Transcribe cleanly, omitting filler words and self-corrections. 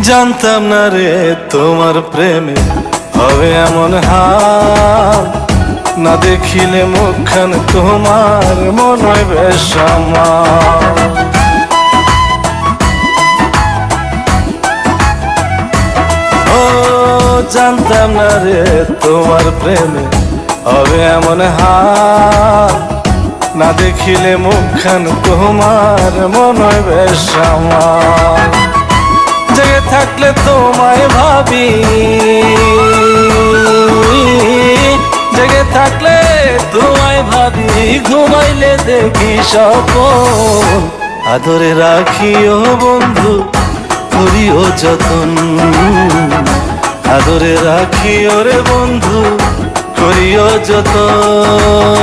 জানতাম না রে তোমার প্রেমে হবে এমন হাল, না দেখিলে মুখখান তোমার মনে হয় বেশ আমার। ও জানতাম না রে তোমার প্রেমে হবে এমন হাল, না দেখিলে মুখখান তোমার মনে হয় বেশ আমার। জেগে থাকলে তোমায় ভাবি, জেগে থাকলে তোমায় ভাবি, ঘুমাইলে দেখি স্বপ্ন। আদরে রাখিও বন্ধু, করিও যতন, আদরে রাখিও রে বন্ধু, করিও যতন।